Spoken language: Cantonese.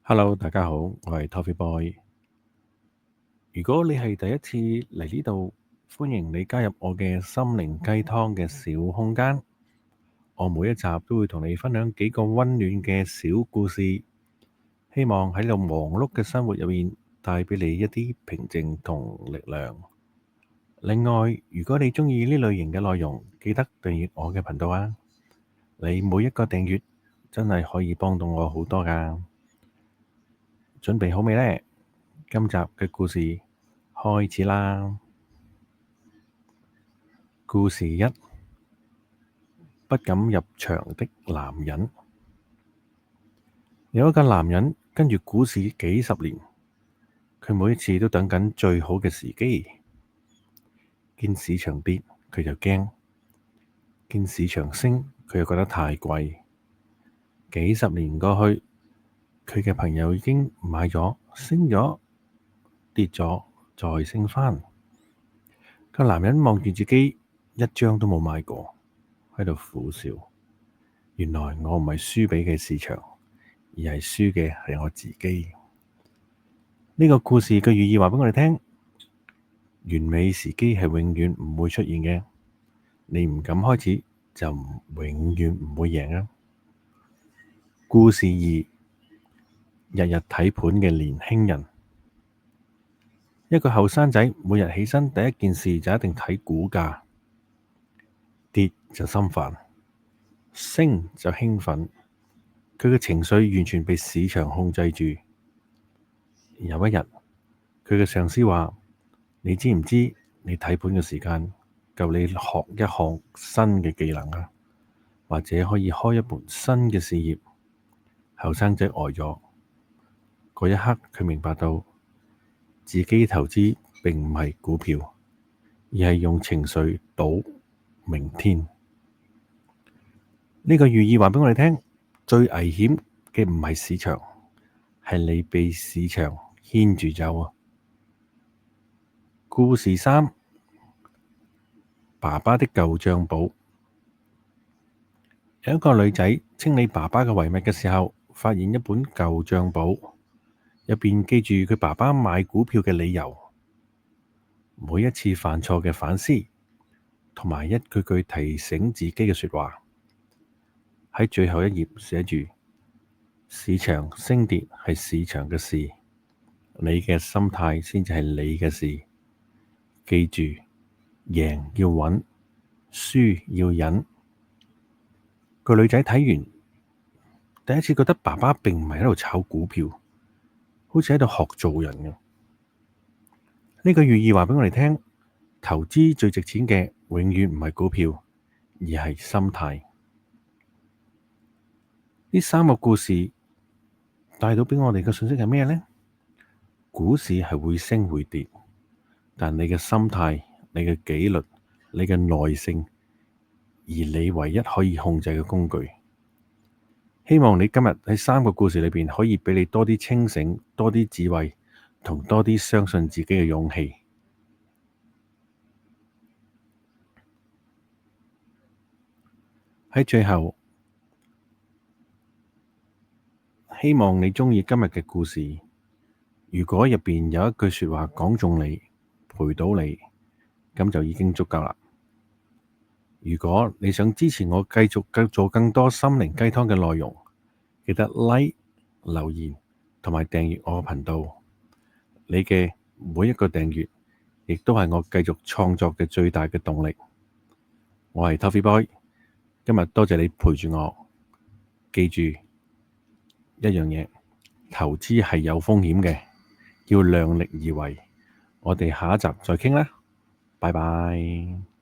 Hello，大家好，我係 Toffee Boy。如果你係第一次嚟呢度，歡迎你加入我嘅心靈雞湯嘅小空間。我每一集都會同你分享幾個溫暖嘅小故事，希望喺度忙碌嘅生活入面帶俾你一啲平靜同力量。另外，如果你鍾意呢類型嘅內容，記得訂閱我嘅頻道啊！你每一個訂閱真係可以幫到我好多㗎。準備好未呢？今集嘅故事開始啦！故事一：不敢入場的男人。有一個男人跟住股市幾十年，佢每一次都等緊最好嘅時機。見市場跌，佢就驚；見市場升，佢又覺得太貴。幾十年過去，佢嘅朋友已經買咗、升咗、跌咗，再升返。個男人望住自己，一張都冇買過，喺度苦笑。原來我唔係輸畀嘅市場，而係輸嘅係我自己。呢個故事嘅寓意話畀我哋聽：完美時機係永遠唔會出現嘅。你唔敢開始，就永遠唔會贏啊！故事二：日日睇盤嘅年輕人。一個後生仔每日起身第一件事就一定睇股價，跌就心煩，升就興奮。佢嘅情緒完全被市場控制住。有一日，佢嘅上司話：你知唔知你睇盤嘅時間夠你學一項新嘅技能啊？或者可以開一門新嘅事業。後生仔呆咗，嗰一刻佢明白到自己投資並唔係股票，而係用情緒賭明天。呢個寓意話畀我哋聽：最危險嘅唔係市場，係你被市場牽住走啊！故事三：爸爸的舊賬簿。有一個女仔清理爸爸嘅遺物嘅時候，發現一本舊賬簿，入邊記住佢爸爸買股票嘅理由，每一次犯錯嘅反思，同埋一句句提醒自己嘅說話。喺最後一頁寫住：市場升跌係市場嘅事，你嘅心態先至係你嘅事。記住，贏要穩，輸要忍。個女仔睇完，第一次覺得爸爸並唔係喺度炒股票，好似喺度學做人嘅。呢個寓意話畀我哋聽：投資最值錢嘅永遠唔係股票，而係心態。呢三個故事帶到畀我哋嘅信息係咩呢？股市係會升會跌，但你嘅心態、你嘅紀律、你嘅耐性，而你唯一可以控制嘅工具。希望你今日喺三個故事裏邊可以畀你多啲清醒、多啲智慧，同多啲相信自己嘅勇氣。喺最後，希望你鍾意今日嘅故事。如果入邊有一句說話講中你，陪到你，咁就已經足夠啦。如果你想支持我繼續做更多心靈雞湯嘅內容，記得 like、留言同埋訂閱我嘅頻道。你嘅每一個訂閱，亦都係我繼續創作嘅最大嘅動力。我係 Toffee Boy，今日多謝你陪住我。記住一樣嘢，投資係有風險嘅，要量力而為。我哋下一集再傾啦，拜拜。